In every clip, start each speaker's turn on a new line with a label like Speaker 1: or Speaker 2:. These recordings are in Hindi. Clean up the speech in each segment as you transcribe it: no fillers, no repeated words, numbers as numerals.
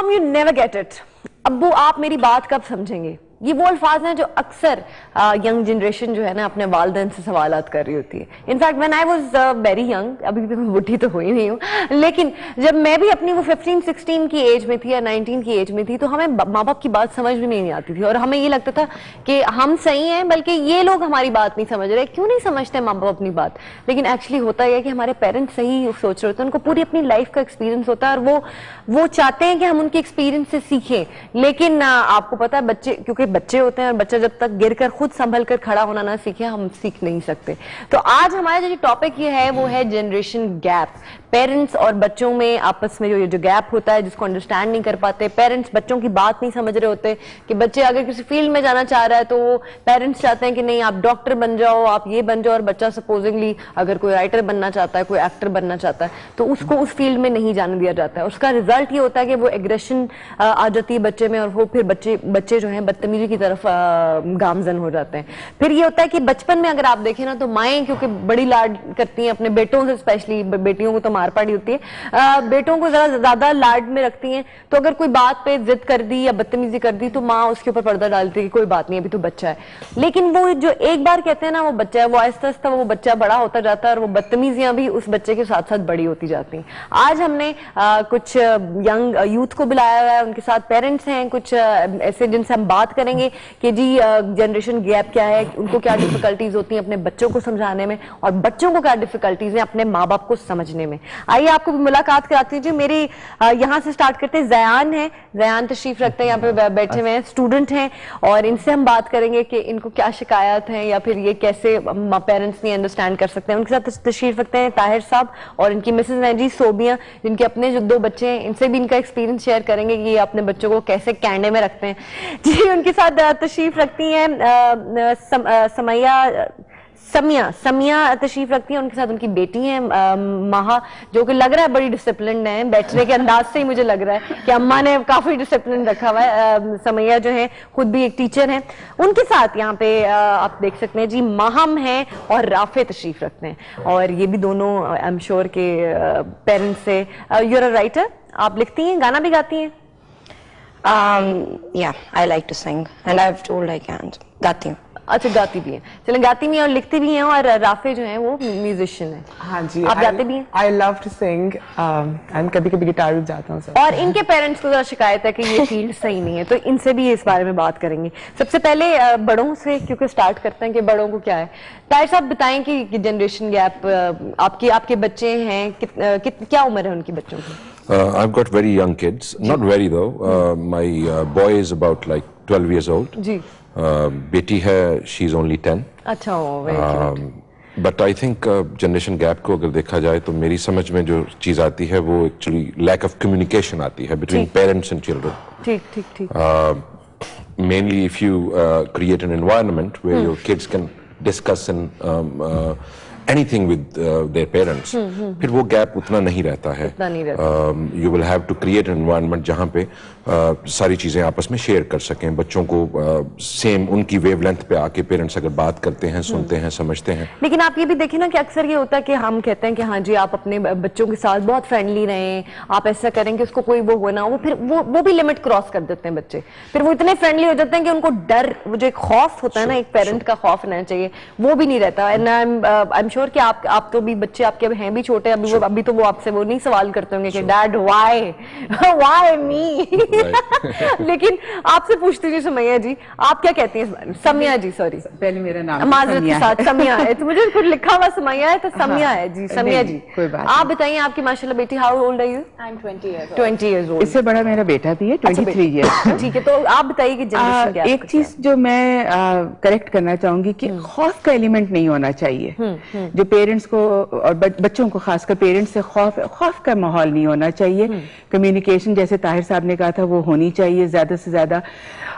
Speaker 1: Mom you never get it, अब्बू आप मेरी बात कब समझेंगे, ये वो अल्फाज हैं जो अक्सर यंग जनरेशन जो है ना अपने वालिदैन से सवालात कर रही होती है। In fact when I was very young, अभी भी मैं बुढ़ी तो हुई नहीं हूँ, लेकिन जब मैं भी अपनी वो 15-16 की एज में थी या 19 की एज में थी तो हमें माँ बाप की बात समझ भी नहीं आती थी और हमें ये लगता था कि हम सही हैं, बल्कि ये लोग हमारी बात नहीं समझ रहे। क्यों नहीं समझते माँ बाप अपनी बात? लेकिन एक्चुअली होता है कि हमारे पेरेंट्स सही सोच रहे होते हैं, उनको पूरी अपनी लाइफ का एक्सपीरियंस होता है और वो चाहते हैं कि हम उनके एक्सपीरियंस से सीखें। लेकिन आपको पता है बच्चे, क्योंकि बच्चे होते हैं और बच्चा जब तक गिरकर खुद संभल कर खड़ा होना ना सीखे, हम सीख नहीं सकते। तो आज हमारा जो टॉपिक ये है वो है जनरेशन गैप। पेरेंट्स और बच्चों में आपस में जो गैप होता है, जिसको अंडरस्टैंड नहीं कर पाते। पेरेंट्स बच्चों की बात नहीं समझ रहे होते कि बच्चे अगर किसी फील्ड में जाना चाह रहा है तो वो पेरेंट्स चाहते हैं कि नहीं आप डॉक्टर बन जाओ, आप ये बन जाओ, और बच्चा सपोजिंगली अगर कोई राइटर बनना चाहता है, कोई एक्टर बनना चाहता है, तो उसको उस फील्ड में नहीं जाने दिया जाता है। उसका रिजल्ट ये होता है कि वो एग्रेशन आ जाती है बच्चे में और वो फिर बच्चे जो हैं बदतमीजी की तरफ गामजन हो जाते हैं। फिर ये होता है कि बचपन में अगर आप देखें ना तो माएँ क्योंकि बड़ी लाड करती हैं अपने बेटों से, स्पेशली बेटियों को तो मार पड़ी होती है, बेटों को जरा ज्यादा लाड में रखती हैं। तो अगर कोई बात पे जिद कर दी या बदतमीजी कर दी तो माँ उसके ऊपर पर्दा डालती है कि कोई बात नहीं, अभी तो बच्चा है। लेकिन वो जो एक बार कहते हैं ना वो बच्चा है, वो आहिस्ता आहिस्ता वो बच्चा बड़ा होता जाता है और वो बदतमीजियां भी उस बच्चे के साथ साथ बड़ी होती जाती हैं। आज हमने कुछ यंग यूथ को बुलाया हुआ है, उनके साथ पेरेंट्स हैं कुछ ऐसे जिनसे हम बात करेंगे कि जी जनरेशन गैप क्या है, उनको क्या डिफिकल्टीज होती हैं अपने बच्चों को समझाने में और बच्चों को क्या डिफिकल्टीज हैं अपने माँ बाप को समझने में। आइए आपको भी मुलाकात कराती हूँ। मेरी यहाँ से स्टार्ट करते हैं। ज़यान है, ज़यान तशरीफ रखते हैं, यहाँ पे बैठे हुए हैं, स्टूडेंट हैं और इनसे हम बात करेंगे कि इनको क्या शिकायत है या फिर ये कैसे पेरेंट्स नहीं अंडरस्टैंड कर सकते हैं। उनके साथ तशरीफ रखते हैं ताहिर साहब और इनकी मिसेज हैं जी सोबिया, जिनके अपने जो 2 बच्चे हैं, इनसे भी इनका एक्सपीरियंस शेयर करेंगे कि ये अपने बच्चों को कैसे कैंडे में रखते हैं। जी उनके साथ तशरीफ रखती हैं समिया तशरीफ रखती हैं, उनके साथ उनकी बेटी है महा, जो कि लग रहा है बड़ी डिसिप्लिन्ड है, बैठने के अंदाज से ही मुझे लग रहा है कि अम्मा ने काफी डिसिप्लिन रखा हुआ है। समिया जो है खुद भी एक टीचर है। उनके साथ यहाँ पे आप देख सकते हैं जी माहम है और राफे तशरीफ रखते हैं और ये भी दोनों आई एम श्योर के पेरेंट्स से। यू आर अ राइटर, आप लिखती हैं, गाना भी गाती हैं?
Speaker 2: Yeah, I like to sing and I've told I can't. गाती हूँ।
Speaker 1: अच्छा गाती भी हैं, चलें गाती भी हैं और लिखती भी हैं। और राफे जो हैं वो म्यूजिशियन है।
Speaker 3: हाँ जी,
Speaker 1: आप गाते भी हैं?
Speaker 3: I love to sing and कभी-कभी गिटार भी बजाता हूँ।
Speaker 1: और इनके पेरेंट्स को जरा शिकायत है कि ये फील्ड सही नहीं है, तो इनसे भी इस बारे में बात करेंगे। सबसे पहले बड़ों से क्योंकि स्टार्ट करते हैं कि बड़ों को क्या है। ताहिर साहब बताएं कि जनरेशन गैप, आपके बच्चे हैं, क्या उम्र है उनकी बच्चों की?
Speaker 4: I've got very young kids, not very though. My boy is about like 12 years old.
Speaker 1: जी।
Speaker 4: बेटी है, she is only 10.
Speaker 1: अच्छा, very cute.
Speaker 4: But I think generation gap को अगर देखा जाए तो मेरी समझ में जो चीज आती है वो एक्चुअली लैक ऑफ कम्युनिकेशन आती है between parents and children.
Speaker 1: ठीक।
Speaker 4: Mainly if you create an environment where your kids can discuss and anything with their parents, फिर वो गैप उतना नहीं रहता है। You will have to create an environment जहाँ पे सारी चीजें आपस में शेयर कर सकें, बच्चों को सेम उनकी वेवलेंथ पे आके पेरेंट्स अगर बात करते हैं, सुनते हैं, समझते हैं।
Speaker 1: लेकिन आप ये भी देखिए ना कि अक्सर ये होता है कि हम कहते हैं कि हाँ जी आप अपने बच्चों के साथ बहुत फ्रेंडली रहें, आप ऐसा करें कि उसको कोई वो हो ना, वो फिर वो भी लिमिट क्रॉस कर देते हैं बच्चे। फिर वो इतने फ्रेंडली हो जाते हैं कि उनको डर, वो जो एक खौफ होता है ना, एक पेरेंट का खौफ रहना चाहिए, वो भी नहीं रहता। एंड आई एम श्योर कि आप तो भी बच्चे आपके हैं भी छोटे, अभी तो वो आपसे वो नहीं सवाल करते होंगे कि डैड व्हाई मी। लेकिन आपसे पूछती जी समिया जी, आप क्या कहती हैं? समिया जी, सॉरी
Speaker 5: पहले मेरा नाम
Speaker 1: माजरत के साथ समिया है, तो मुझे कुछ लिखा हुआ समिया है तो समिया है जी। समिया जी
Speaker 5: कोई बात
Speaker 1: आप बताइए आपकी माशाल्लाह बेटी, how old are you?
Speaker 2: I'm 20 years old.
Speaker 1: 20 years old.
Speaker 5: इससे बड़ा मेरा बेटा भी है, 23 ईयर्स।
Speaker 1: ठीक है, तो आप बताइए कि जनरेशन गैप
Speaker 5: एक चीज जो मैं करेक्ट करना चाहूंगी कि खौफ का एलिमेंट नहीं होना चाहिए। जो पेरेंट्स को और बच्चों को खासकर पेरेंट्स से खौफ का माहौल नहीं होना चाहिए। कम्युनिकेशन जैसे ताहिर साहब ने कहा था वो होनी चाहिए ज्यादा से ज्यादा।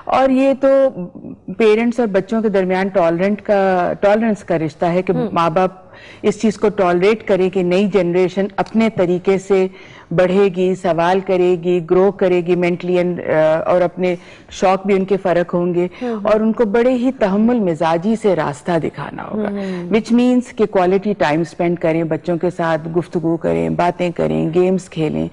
Speaker 5: और ये तो पेरेंट्स और बच्चों के दरमियान टॉलरेंस का रिश्ता है कि माँ बाप इस चीज को टॉलरेट करे कि नई जनरेशन अपने तरीके से बढ़ेगी, सवाल करेगी, ग्रो करेगी मेंटली और अपने शौक भी उनके फर्क होंगे और उनको बड़े ही तहम्मुल मिजाजी से रास्ता दिखाना होगा। विच मीन्स कि क्वालिटी टाइम स्पेंड करें, बच्चों के साथ गुफ्तगू करें, बातें करें, गेम्स खेलें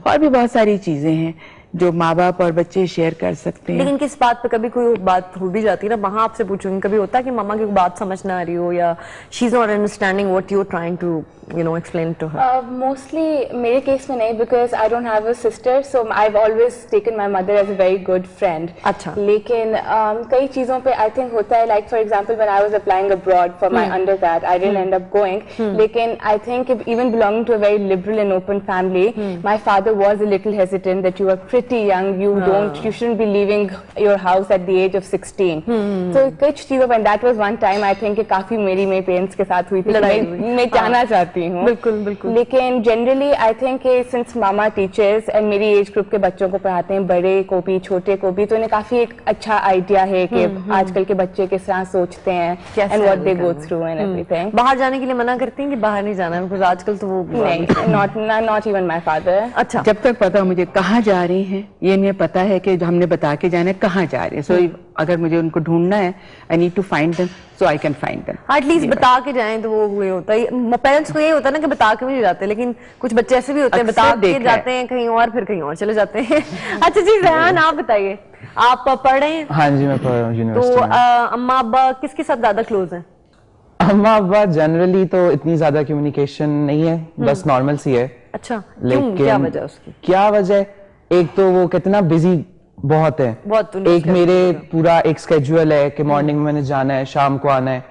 Speaker 5: और भी बहुत सारी चीजें हैं। जो माँ बाप और बच्चे शेयर कर सकते हैं।
Speaker 1: लेकिन किस बात पे कभी कोई बात हो भी जाती है ना, वहां आपसे पूछूंगी, कभी होता है कि मम्मा की बात समझ ना आ रही हो या she is not understanding what you are trying to explain to her?
Speaker 6: Mostly मेरे केस में नहीं, because I don't have a sister, so I've always taken my mother as a very good friend.
Speaker 1: अच्छा.
Speaker 6: लेकिन कई चीज़ों पे I think होता है, like for example when I was applying abroad for my undergrad, I didn't end up going. लेकिन I think even belonging to a very liberal and open family, my father was a little hesitant that you are pretty young, you shouldn't be leaving your house at the age of 16. So कुछ चीज़ों पर, that was one time I think कि काफी मेरी मेरे पेरेंट्स के साथ हुई थी, मैं जाना चाहती हूँ।
Speaker 1: बिल्कुल बिल्कुल।
Speaker 6: लेकिन generally I think since mama teachers and मेरी एज ग्रुप के बच्चों को पढ़ाते हैं, बड़े को भी छोटे को भी, तो उन्हें काफी एक अच्छा आइडिया है कि आजकल के बच्चे किस तरह सोचते हैं and what they go through and everything.
Speaker 1: बाहर जाने के लिए मना करती हैं कि बाहर नहीं जाना है, बिकॉज़ आजकल तो वो
Speaker 6: नहीं, नॉट इवन माय फादर।
Speaker 1: अच्छा,
Speaker 5: जब तक पता हो मुझे कहाँ जा रही हैं, ये नहीं पता है कि हमने बता के जाना है कहाँ जा रहे हैं। सो अगर मुझे उनको ढूंढना है, I need to find them, so I can find them.
Speaker 1: At least बता के जाएं तो वो हुए होता है। पेरेंट्स को ये होता है ना कि बता के भी जाते हैं, लेकिन कुछ बच्चे ऐसे भी होते हैं बता के जाते हैं कहीं और, फिर कहीं और चले जाते हैं। अच्छा जी, रेहान आप बताइए, आप पढ़ रहे हैं?
Speaker 7: हाँ जी, मैं पढ़ रहा हूँ यूनिवर्सिटी में।
Speaker 1: तो अम्मा अब्बा किसके साथ ज्यादा क्लोज हैं?
Speaker 7: अम्मा अब्बा जनरली तो इतनी ज्यादा कम्युनिकेशन नहीं है, बस नॉर्मल सी है।
Speaker 1: अच्छा,
Speaker 7: लेकिन
Speaker 1: क्या वजह उसकी?
Speaker 7: क्या वजह? एक तो वो कितना बिजी बहुत है,
Speaker 1: बहुत
Speaker 7: एक मेरे पूरा एक स्केड्यूल है कि मॉर्निंग में मैंने जाना है, शाम को आना है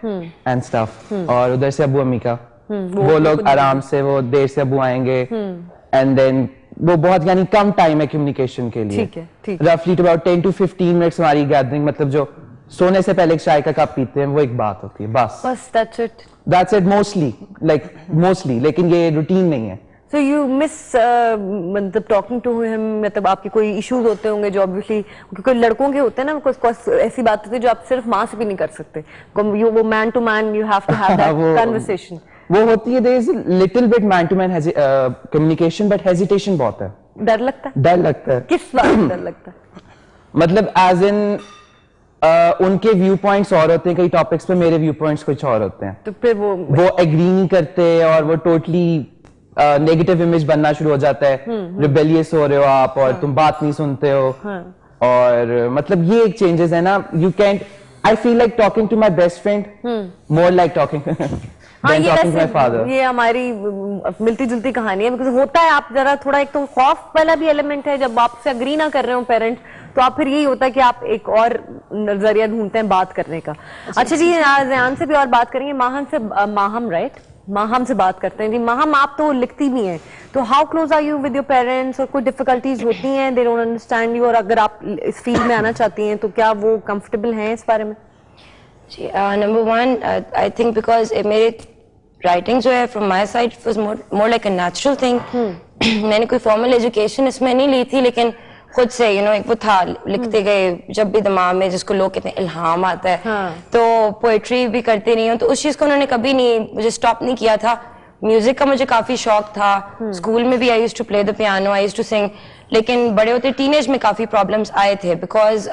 Speaker 7: एंड स्टफ, और उधर से अबू अम्मी का वो लोग आराम से, वो देर से अबू आएंगे एंड देन वो बहुत, यानी कम टाइम है कम्युनिकेशन के लिए।
Speaker 1: ठीक है, ठीक है।
Speaker 7: रफली अबाउट 10 to 15 मिनट्स हमारी गैदरिंग, मतलब जो सोने से पहले एक चाय का कप पीते हैं वो एक बात होती है, बस दैट्स इट मोस्टली, लेकिन ये रूटीन नहीं है।
Speaker 1: So you miss मतलब talking to him, मतलब आपके कोई issues होते होंगे जो obviously, क्योंकि लड़कों के होते हैं ना, कुछ ऐसी बात होती है जो आप सिर्फ माँ से भी नहीं कर सकते, वो man to man you have to have that conversation.
Speaker 7: वो होती है, there is a little bit man to man communication, but hesitation बहुत है।
Speaker 1: डर लगता है? किस बात में डर लगता है?
Speaker 7: मतलब as in उनके व्यू पॉइंट्स और होते हैं कई टॉपिक्स पे, मेरे व्यू पॉइंट्स कुछ और होते हैं,
Speaker 1: तो फिर वो
Speaker 7: एग्री नहीं करते और वो टोटली नेगेटिव इमेज बनना शुरू हो जाता है, रिबेलियस हो रहे हो आप और तुम बात नहीं सुनते हो, और मतलब ये एक चेंजेस है ना। You can't, I feel like talking to my best friend more like talking
Speaker 1: ये हमारी मिलती जुलती कहानी है, बिकॉज होता है आप जरा थोड़ा, एक तो खौफ वाला भी एलिमेंट है, जब आपसे अग्री ना कर रहे हो पेरेंट, तो आप फिर यही होता है कि आप एक और नजरिया ढूंढते हैं बात करने का। अच्छा जी, रेहान से भी और बात करेंगे, माहम राइट, माहम से बात करते हैं जी। माहम, आप तो लिखती भी हैं, तो how close are you with your parents, और कोई डिफिकल्टीज होती हैं, दे डोंट अंडरस्टैंड यू, और अगर आप इस फील्ड में आना चाहती हैं तो क्या वो कंफर्टेबल हैं इस बारे में?
Speaker 2: जी, number one I think because मेरे राइटिंग जो है from my side was more like a natural thing. मैंने कोई फॉर्मल एजुकेशन इसमें नहीं ली थी, लेकिन खुद से एक वो था, लिखते गए जब भी दिमाग में, जिसको लोग कहते हैं इल्हाम आता है, तो पोएट्री भी करते नहीं हो, तो उस चीज को उन्होंने कभी नहीं मुझे स्टॉप नहीं किया था। म्यूजिक का मुझे काफी शौक था, स्कूल में भी I used to play the piano, I used to sing, लेकिन बड़े होते टीनेज में काफी प्रॉब्लम्स आए थे, because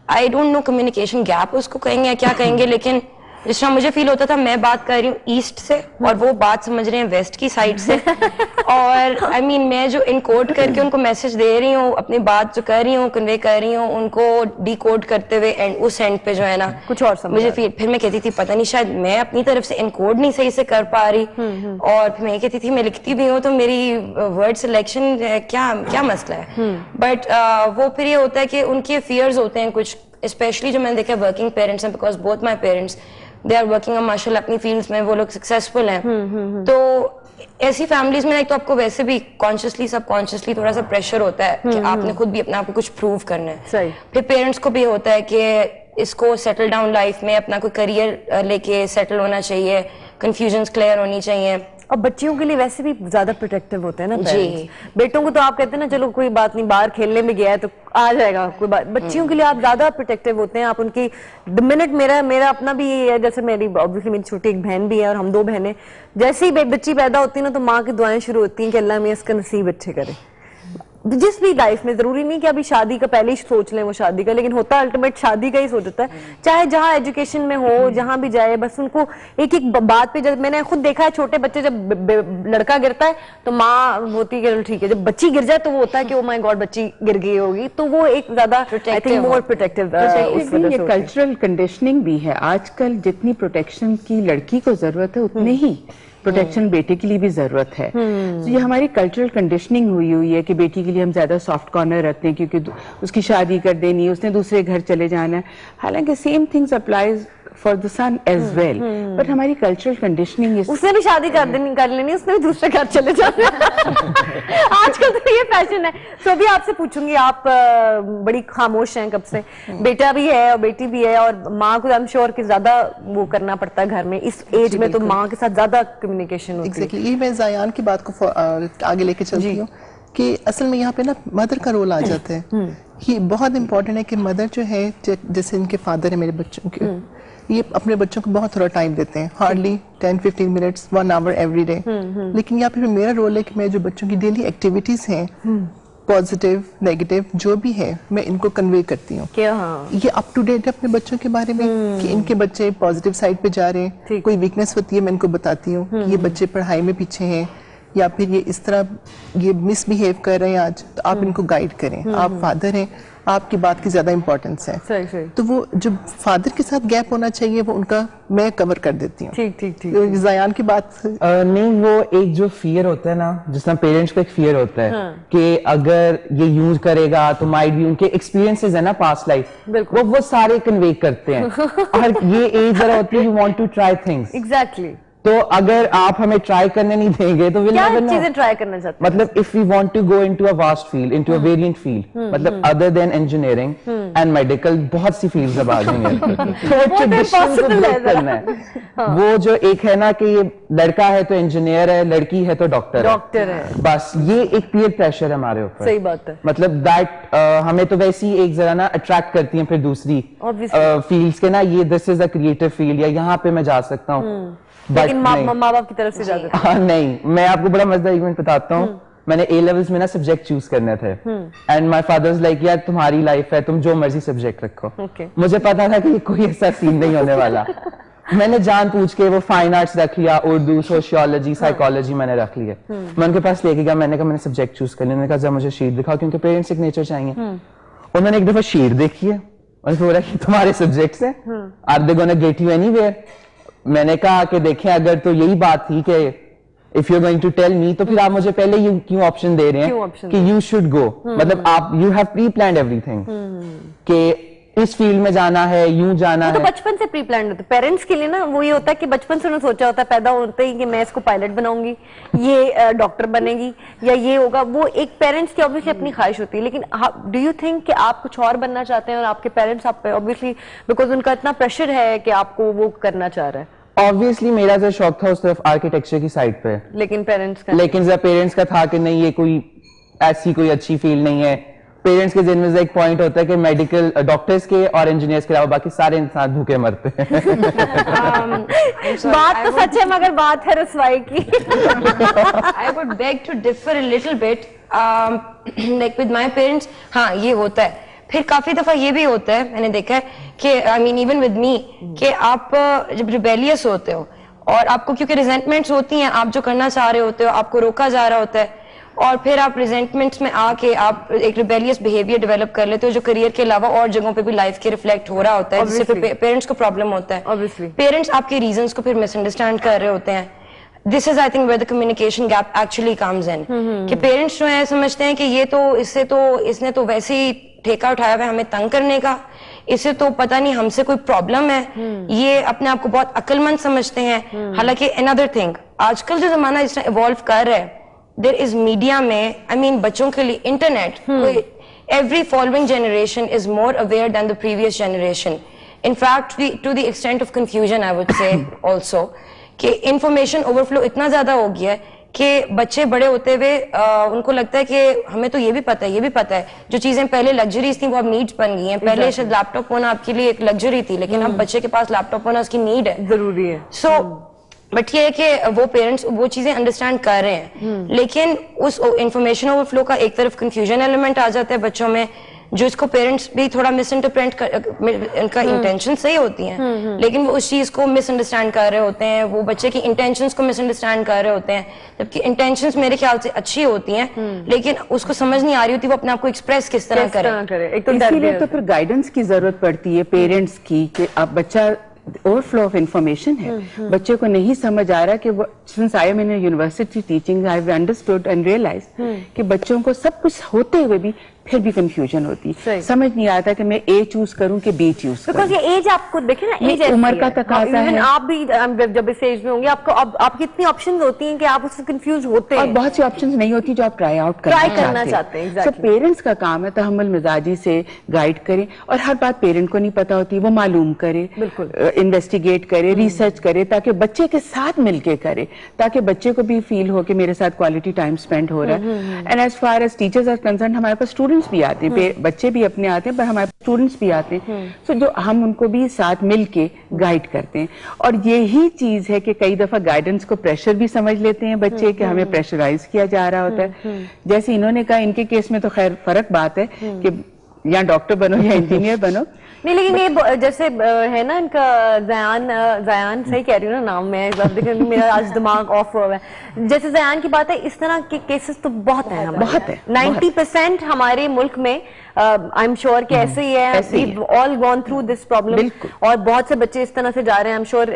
Speaker 2: I don't know communication gap उसको कहेंगे या क्या कहेंगे, लेकिन जिस तरह मुझे फील होता था मैं बात कर रही हूँ ईस्ट से और वो बात समझ रहे हैं वेस्ट की साइड से, और आई मीन मैं जो इनकोड करके उनको मैसेज दे रही हूँ, अपनी बात जो कर रही हूँ, कन्वे कर रही हूँ, उनको डिकोड करते हुए एंड उस एंड पे जो है ना
Speaker 1: कुछ और समझ
Speaker 2: मुझे फिर मैं कहती थी पता नहीं शायद मैं अपनी तरफ से इनकोड नहीं सही से कर पा रही, और फिर मैं कहती थी मैं लिखती भी हूँ तो मेरी वर्ड सिलेक्शन क्या मसला है। बट वो फिर ये होता है कि उनके फियर्स होते हैं कुछ, स्पेशली जो मैंने देखा वर्किंग पेरेंट्स हैं, because both my parents they are working माशाल्लाह अपनी फील्ड्स में, वो लोग सक्सेसफुल हैं। तो ऐसी फैमिलीज में तो आपको वैसे भी कॉन्शियसली सबकॉन्शियसली थोड़ा सा प्रेशर होता है कि आपने खुद भी अपने आप को कुछ प्रूव करना है।
Speaker 1: सही। फिर
Speaker 2: पेरेंट्स को भी होता है कि इसको सेटल डाउन लाइफ में अपना कोई करियर लेके सेटल होना चाहिए, कंफ्यूजन्स क्लियर होनी चाहिए।
Speaker 1: और बच्चियों के लिए वैसे भी ज्यादा प्रोटेक्टिव होते हैं ना पेरेंट्स। बेटों को तो आप कहते हैं ना चलो कोई बात नहीं, बाहर खेलने में गया है तो आ जाएगा कोई बात, बच्चियों के लिए आप ज्यादा प्रोटेक्टिव होते हैं। आप उनकी द मिनट, मेरा अपना भी ये है, जैसे मेरी ऑब्वियसली मेरी छोटी एक बहन भी है और हम दो बहनें, जैसे ही बच्ची पैदा होती है ना तो माँ की दुआएं शुरू होती हैं कि अल्लाह मियां इसका नसीब अच्छे करे। जिस भी लाइफ में, जरूरी नहीं कि अभी शादी का पहले ही सोच लें वो शादी का, लेकिन होता अल्टीमेट शादी का ही सोच होता है। चाहे जहाँ एजुकेशन में हो, जहाँ भी जाए, बस उनको एक एक बात पे, जब मैंने खुद देखा है छोटे बच्चे, जब लड़का गिरता है तो माँ होती है ठीक है, जब बच्ची गिर जाए तो वो होता है कि ओ माय गॉड बच्ची गिर गई होगी, तो वो एक ज्यादा आई थिंक मोर प्रोटेक्टिव।
Speaker 5: ये कल्चरल कंडीशनिंग भी है। आजकल जितनी प्रोटेक्शन की लड़की को जरूरत है उतने ही प्रोटेक्शन बेटे के लिए भी जरूरत है। तो ये हमारी कल्चरल कंडीशनिंग हुई है कि बेटी के लिए हम ज्यादा सॉफ्ट कॉर्नर रखते हैं क्योंकि उसकी शादी कर देनी है, उसने दूसरे घर चले जाना है। हालांकि same things applies for the son as well, but हमारी कल्चरल कंडीशनिंग इज
Speaker 1: उसने भी शादी कर लेनी, उसने भी दूसरे घर चले जाना। आजकल तो ये फैशन है। सो अभी आपसे पूछूंगी, आप बड़ी खामोश हैं कब से, बेटा भी है और बेटी भी है, और माँ को आई एम श्योर कि ज्यादा वो करना पड़ता है घर में, इस एज में तो माँ के साथ ज्यादा कम्युनिकेशन होती है।
Speaker 8: एग्जैक्टली, ये मैं ज़यान की बात को आगे लेके चलती हूँ कि असल में यहाँ पे ना मदर का रोल आ जाता है। ये बहुत इंपॉर्टेंट है कि मदर जो है, जैसे इनके फादर है मेरे बच्चों के, ये अपने बच्चों को बहुत थोड़ा टाइम देते हैं, hardly 10-15 minutes, 1 hour every day. लेकिन यहाँ पे मेरा रोल है कि मैं जो बच्चों की डेली एक्टिविटीज हैं, पॉजिटिव नेगेटिव जो भी है, मैं इनको कन्वे करती हूँ। ये अप टू डेट है अपने बच्चों के बारे में कि इनके बच्चे पॉजिटिव साइड पे जा रहे हैं, कोई वीकनेस होती है मैं इनको बताती हूँ कि ये बच्चे पढ़ाई में पीछे हैं या फिर ये इस तरह ये मिसबिहेव कर रहे हैं आज, तो आप इनको गाइड करें। आप फादर हैं, आपकी बात की ज्यादा इंपॉर्टेंस है।
Speaker 1: सही।
Speaker 8: तो वो जो फादर के साथ गैप होना चाहिए वो उनका मैं कवर कर देती हूँ।
Speaker 1: ठीक।
Speaker 8: तो ज़यान की बात
Speaker 7: नहीं, वो एक जो फियर होता है ना, जिसमें पेरेंट्स को एक फियर होता है कि अगर ये यूज करेगा तो माइट भी उनके एक्सपीरियंसेस है ना पास्ट लाइफ, वो सारे कन्वे करते हैं। और ये एज जरा होती है you want to try things.
Speaker 1: Exactly.
Speaker 7: तो अगर आप हमें ट्राई करने नहीं देंगे तो विल नेवर नो।
Speaker 1: क्या चीजें ट्राई करना चाहते हैं?
Speaker 7: मतलब if we want to go into a vast field, into a variant field, मतलब other than engineering and medical, बहुत सी फील्ड्स अब आ गई हैं। तो ट्रेडिशन को ब्रेक करना है। वो जो एक है ना कि लड़का है तो इंजीनियर है, लड़की है तो डॉक्टर है, बस ये एक पीयर प्रेशर है हमारे ऊपर।
Speaker 1: सही बात है।
Speaker 7: मतलब दैट हमें तो वैसे ही एक जरा ना अट्रैक्ट करती है फिर दूसरी फील्ड्स के ना, ये this is a creative field या यहाँ पे मैं जा सकता हूँ,
Speaker 1: लेकिन माँ बाप की तरफ से ज्यादा।
Speaker 7: हाँ नहीं, मैं आपको बड़ा मजेदार इवेंट बताता हूँ। मैंने ए लेवल्स में ना सब्जेक्ट चूज करने थे एंड माय फादर्स लाइक यार तुम्हारी लाइफ है, तुम जो मर्जी सब्जेक्ट रखो। मुझे पता था कि कोई ऐसा सीन नहीं होने वाला। मैंने जान पूछ के वो फाइन आर्ट्स रख लिया, उर्दू, सोशियोलॉजी, साइकोलॉजी मैंने रख लिया। मैं उनके पास लेके गया, मैंने कहा मैंने सब्जेक्ट चूज कर लिया। उन्होंने कहा जरा मुझे शीट दिखाओ क्योंकि पेरेंट्स सिग्नेचर चाहिए। उन्होंने एक दफा शीट देखी है, उन्होंने बोला कि तुम्हारे सब्जेक्ट्स हैं, are they gonna get you anywhere? मैंने कहा कि देखें अगर तो यही बात थी कि if you are going to tell me, तो फिर आप मुझे पहले यू क्यों ऑप्शन दे रहे हैं कि यू शुड गो? मतलब आप you have pre planned everything कि इस फील्ड में जाना है, यूं जाना है।
Speaker 1: तो बचपन से प्री प्लान होता है पेरेंट्स के लिए ना। वो ये होता है कि बचपन से उन्होंने सोचा होता है पैदा होते ही कि मैं इसको पायलट बनाऊंगी, ये डॉक्टर बनेगी या ये होगा। वो एक पेरेंट्स की ऑब्वियसली अपनी ख्वाहिश होती है। लेकिन डू यू थिंक कि आप कुछ और बनना चाहते हैं और आपके पेरेंट्स आप पे ऑब्वियसली बिकॉज उनका इतना प्रेशर है कि आपको वो करना चाह रहा है?
Speaker 7: ऑब्वियसली मेरा जो शौक था उस तरफ आर्किटेक्चर की साइड पे,
Speaker 1: लेकिन पेरेंट्स
Speaker 7: का था कि नहीं ये कोई ऐसी कोई अच्छी फील्ड नहीं है। पेरेंट्स के जिनमें एक पॉइंट होता है कि मेडिकल डॉक्टर्स के और इंजीनियर्स के अलावा बाकी सारे इंसान भूखे मरते हैं।
Speaker 1: बात तो सच है मगर बात है रसवाई की।
Speaker 2: I would beg to differ a little bit, like with my parents, हाँ ये होता है। फिर काफी दफा ये भी होता है, मैंने देखा है कि I mean even with me, कि आप जब रिबेलियस होते हो और आपको क्योंकि रिजेंटमेंट्स होती हैं, आप जो करना चाह रहे होते हो आपको रोका जा रहा होता है, और फिर आप रिजेंटमेंट्स में आके आप एक रिबेलियस बिहेवियर डेवलप कर लेते हो जो करियर के अलावा और जगहों पे भी लाइफ के रिफ्लेक्ट हो रहा होता है, जिससे फिर पेरेंट्स को प्रॉब्लम होता है। पेरेंट्स आपके रीजंस को फिर मिसअंडरस्टैंड कर रहे होते हैं। This is I think where the communication gap actually comes in, कि पेरेंट्स जो है समझते हैं कि ये तो इसने तो वैसे ही ठेका उठाया हुआ है हमें तंग करने का, इसे तो पता नहीं हमसे कोई प्रॉब्लम है, ये अपने आप को बहुत अक्लमंद समझते हैं। हालांकि अनदर थिंग, आजकल जो जमाना जिस तरह इवॉल्व कर रहा है, देयर इज मीडिया में, आई मीन बच्चों के लिए internet, every following generation is more aware than the previous generation. In fact, to the extent of confusion, I would say also, कि इंफॉर्मेशन ओवरफ्लो इतना ज्यादा हो गया है कि बच्चे बड़े होते हुए उनको लगता है कि हमें तो ये भी पता है, ये भी पता है। जो चीजें पहले लग्जरीज थी वो अब नीड्स बन गई हैं। पहले शायद लैपटॉप होना आपके लिए एक लग्जरी थी, लेकिन अब बच्चे के पास लैपटॉप होना उसकी नीड है,
Speaker 1: जरूरी है।
Speaker 2: सो बट ये है कि वो पेरेंट्स वो चीजें अंडरस्टैंड कर रहे हैं, लेकिन उस इंफॉर्मेशन ओवरफ्लो का एक तरफ कंफ्यूजन एलिमेंट आ जाता है बच्चों में, जो इसको पेरेंट्स भी थोड़ा मिसइंटरप्रेट कर, उनका इंटेंशन सही होती हैं, लेकिन वो उस चीज को मिसअंडरस्टैंड कर रहे होते हैं, वो बच्चे की इंटेंशंस को मिसअंडरस्टैंड कर रहे होते हैं, जबकि इंटेंशंस मेरे ख्याल से अच्छी होती हैं, लेकिन उसको समझ नहीं आ रही होती वो अपने आप को एक्सप्रेस किस तरह करे।
Speaker 1: एक तो
Speaker 5: इसीलिए तो फिर गाइडेंस की जरूरत पड़ती है पेरेंट्स की, कि अब बच्चा ओवरफ्लो ऑफ इंफॉर्मेशन है, बच्चे को नहीं समझ आ रहा कि since I am in university teaching I have understood and realise कि बच्चों को सब कुछ होते हुए भी फिर भी कंफ्यूजन होती है, समझ नहीं आता कि मैं ए चूज करूं कि बी चूज करूं।
Speaker 1: बिकॉज ये एज आपको देखे ना, एज
Speaker 5: उम्र का तकाजा है,
Speaker 1: आप भी जब इस एज में होंगे आपको आपकी इतनी ऑप्शंस होती हैं कि आप उससे कंफ्यूज होते हैं,
Speaker 5: और बहुत सी ऑप्शंस नहीं होती जो आप ट्राई आउट करना चाहते हैं।
Speaker 1: exactly.
Speaker 5: So, पेरेंट्स का काम है तहम्मुल मिजाजी से गाइड करें, और हर बात पेरेंट को नहीं पता होती, वो मालूम करे, इन्वेस्टिगेट करे, रिसर्च करे, ताकि बच्चे के साथ मिलके करे, ताकि बच्चे को भी फील हो कि मेरे साथ क्वालिटी टाइम स्पेंड हो रहा है। And as far as teachers are concern, हमारे पास स्टूडेंट्स भी आते हैं, बच्चे भी अपने आते हैं, पर हमारे स्टूडेंट्स भी आते हैं, सो जो हम उनको भी साथ मिलके गाइड करते हैं। और यही चीज है कि कई दफा गाइडेंस को प्रेशर भी समझ लेते हैं बच्चे, कि हमें प्रेशराइज किया जा रहा होता है। जैसे इन्होंने कहा, इनके केस में तो खैर फर्क बात है कि या डॉक्टर बनो या इंजीनियर बनो,
Speaker 1: नहीं, लेकिन ये जैसे है ना इनका ज़यान सही कह रही हूँ ना नाम, मैं देखिए मेरा आज दिमाग ऑफ हुआ है। जैसे ज़यान की बात है, इस तरह के केसेस तो बहुत हैं,
Speaker 5: बहुत है,
Speaker 1: 90% हमारे मुल्क में आई एम श्योर कि ऐसे ही है, we all gone through this problem, और बहुत से बच्चे इस तरह से जा रहे हैं, आई एम श्योर।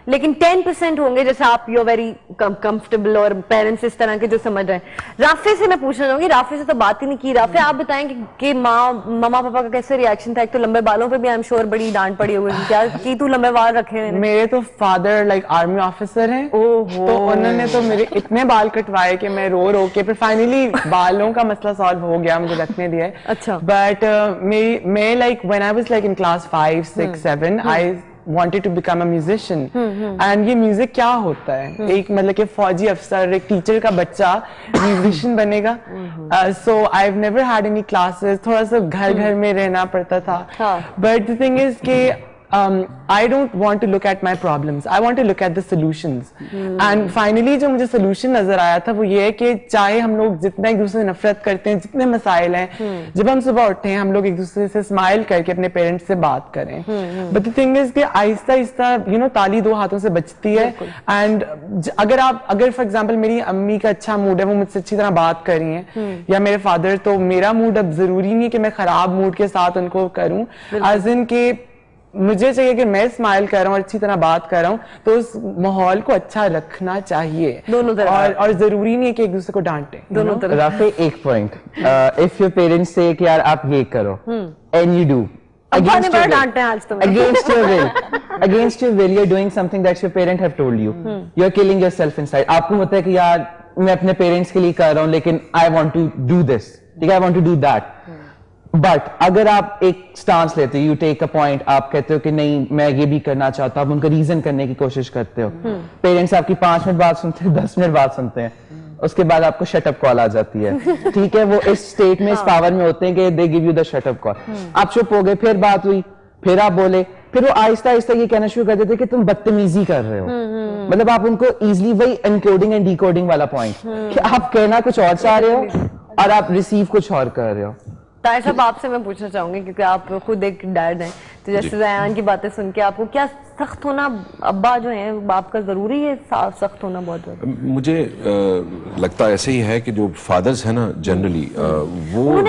Speaker 1: लेकिन 10% होंगे जैसे आप, यू आर वेरी कंफर्टेबल, और पेरेंट्स इस तरह के जो समझ रहे हैं। राफे से मैं पूछना चाहूंगी, राफे से तो बात ही नहीं की। राफे, आप बताएं कि मम्मा पापा का कैसे रिएक्शन था? एक तो लंबे बालों पे भी आई एम श्योर बड़ी डांट पड़ी हुई, क्या कि तू लंबे बाल रखे हैं?
Speaker 3: मेरे तो फादर लाइक आर्मी ऑफिसर हैं, तो उन्होंने तो मेरे इतने बाल कटवाए कि मैं रो के फिर फाइनली बालों का मसला सॉल्व हो गया, मुझे रखने दिया।
Speaker 1: अच्छा।
Speaker 3: बट मैं like when I was like in class 5, 6, 7 I wanted to become a musician, and ये म्यूजिक क्या होता है? एक मतलब कि फौजी अफसर, एक टीचर का बच्चा म्यूजिशियन बनेगा। So I've never had any classes, थोड़ा सा घर में रहना पड़ता था। But the thing is कि I don't want to look at my problems. I want to look at the solutions. And finally जो मुझे solution नजर आया था वो ये है कि चाहे हम लोग जितना एक दूसरे से नफरत करते हैं, जितने मसाइल हैं, जब हम सुबह उठते हैं हम लोग एक दूसरे से स्माइल करके अपने पेरेंट्स से बात करें। But the thing is कि आहिस्ता आहिस्ता ताली दो हाथों से बचती है। And अगर फॉर एग्जाम्पल मेरी अम्मी का अच्छा मूड है, वो मुझसे अच्छी तरह बात कर रही हैं, या मेरे फादर, तो मेरा मूड अब जरूरी नहीं कि मैं खराब मूड के साथ उनको करूं, एज इन के मुझे चाहिए कि मैं स्माइल कर रहा हूँ और अच्छी तरह बात कर रहा हूँ, तो उस माहौल को अच्छा रखना चाहिए दोनों तरफ, और जरूरी नहीं है कि एक दूसरे को डांटे दोनों तरफ।
Speaker 7: राफे, एक पॉइंट, इफ योर पेरेंट्स से कि यार आप ये करो and you do against your will you're doing something that your parent have told you, you're killing yourself inside। आपको होता है कि यार मैं अपने पेरेंट्स के लिए कर रहा हूँ, लेकिन I want to do this, ठीक है, I want to do that। But अगर आप एक स्टांस लेते हो, यू टेक अ पॉइंट, आप कहते हो कि नहीं मैं ये भी करना चाहता हूं, आप उनका रीजन करने की कोशिश करते हो, पेरेंट्स आपकी 5 मिनट बात सुनते हैं, 10 मिनट बात सुनते हैं, उसके बाद आपको शटअप कॉल आ जाती है, ठीक है, वो इस स्टेट में, इस पावर में होते हैं कि they give you the shut up call. आप चुप हो गए, फिर बात हुई, फिर आप बोले, फिर वो आहिस्ता आहिस्ता ये कहना शुरू कर देते कि तुम बदतमीजी कर रहे हो। मतलब आप उनको इजिली, वही एनकोडिंग एंड डिकोडिंग वाला पॉइंट, कि आप कहना कुछ और चाह रहे हो और आप रिसीव कुछ और कर रहे हो।
Speaker 1: ताहिर साहब, आपसे मैं पूछना चाहूंगी क्योंकि आप खुद एक डैड हैं, तो जैसे ज़यान की बातें सुन के आपको क्या सख्त होना, अब्बा जो है बाप का जरूरी है सख्त होना? बहुत
Speaker 4: मुझे लगता ऐसे ही है कि जो फादर्स है ना जनरली वो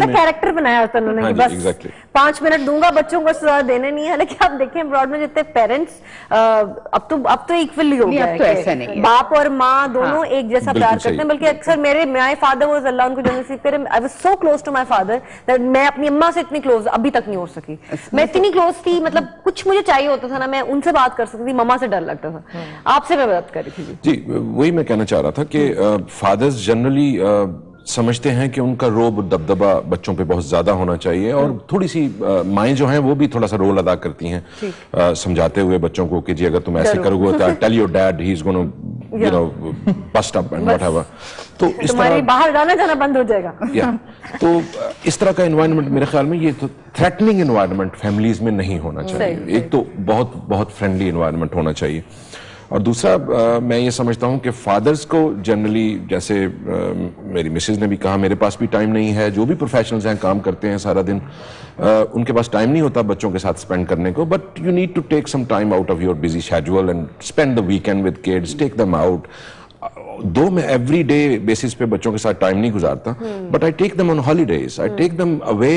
Speaker 1: कैरेक्टर बनाया होता उन्होंने,
Speaker 4: हाँ,
Speaker 1: बस
Speaker 4: exactly.
Speaker 1: 5 मिनट दूंगा, बच्चों को सजा देने नहीं है। लेकिन आप देखें अब्रॉड में जितने पेरेंट्स अब तो इक्वली हो गया है, बाप और माँ दोनों एक जैसा प्यार करते हैं। बल्कि अक्सर माय फादर वाज, अल्लाह उनको जन्नत नसीब करे, I was so close to my father that मैं अपनी अम्मा से इतनी क्लोज अभी तक नहीं हो सकी। मैं इतनी क्लोज थी, मतलब कुछ मुझे चाहिए होता था ना, मैं उनसे बात कर सकती थी, मम्मा से डर लगता था। आपसे मैं बात कर रही थी। जी,
Speaker 4: वही मैं कहना चाह रहा था कि फादर्स जनरली समझते हैं कि उनका रोब दबदबा बच्चों पे बहुत ज्यादा होना चाहिए, और थोड़ी सी माएँ जो हैं वो भी थोड़ा सा रोल अदा करती हैं समझाते हुए बच्चों को कि जी अगर तुम ऐसे करोगे तो tell your dad he is gonna you know, bust up and whatever. तो इस
Speaker 1: तुम्हारी
Speaker 4: तरह
Speaker 1: बाहर जाना बंद हो जाएगा।
Speaker 4: तो इस तरह का एनवायरनमेंट मेरे ख्याल में ये तो थ्रेटनिंग एनवायरनमेंट फैमिलीज में नहीं होना चाहिए। एक तो बहुत बहुत फ्रेंडली एनवायरनमेंट होना चाहिए, और दूसरा मैं ये समझता हूँ कि फादर्स को जनरली, जैसे मेरी मिसेज ने भी कहा, मेरे पास भी टाइम नहीं है, जो भी प्रोफेशनल्स हैं काम करते हैं सारा दिन, उनके पास टाइम नहीं होता बच्चों के साथ स्पेंड करने को, but you need to take some time out of your busy schedule and spend the weekend with kids, take them out. Though मैं एवरी डे बेसिस पे बच्चों के साथ टाइम नहीं गुजारता, but I take them on holidays, I take them away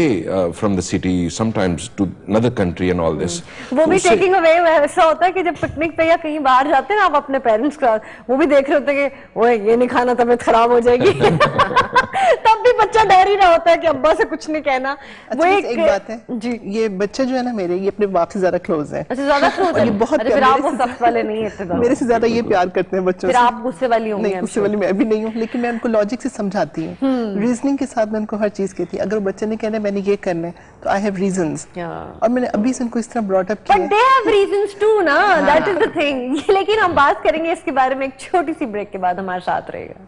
Speaker 4: from the city, sometimes to another country and all this.
Speaker 1: वो भी टेकिंग अवे ऐसा होता है कि जब पिकनिक पे या कहीं बाहर जाते हैं आप अपने पेरेंट्स के साथ, वो भी देख रहे होते हैं कि ओए ये नहीं खाना, तबीयत खराब हो जाएगी। तब भी बच्चा डर ही रहा होता है कि अब्बा से कुछ नहीं कहना। वो
Speaker 8: एक बात है जी, ये बच्चे जो है ना मेरे, ये अपने बाप से ज्यादा क्लोज है।
Speaker 1: अच्छा, ज्यादा क्लोज है?
Speaker 8: ये बहुत
Speaker 1: फिर आप वो सख्त वाले नहीं है,
Speaker 8: मेरे से ज्यादा ये प्यार करते हैं बच्चों से।
Speaker 1: फिर आप गुस्से वाली होंगी?
Speaker 8: नहीं, गुस्से वाली मैं भी नहीं हूँ, लेकिन मैं उनको लॉजिक से समझाती हूँ, रीजनिंग के साथ मैं उनको हर चीज कहती हूँ। अगर वो बच्चे ने कहना है मैंने ये करना है, तो आई हैव रीजंस, और मैंने अभी से उनको इस तरह ब्रॉट अप किया।
Speaker 1: But they have reasons to ना, दैट इज द थिंग। लेकिन हम बात करेंगे इसके बारे में एक छोटी सी ब्रेक के बाद। हमारे साथ रहेगा।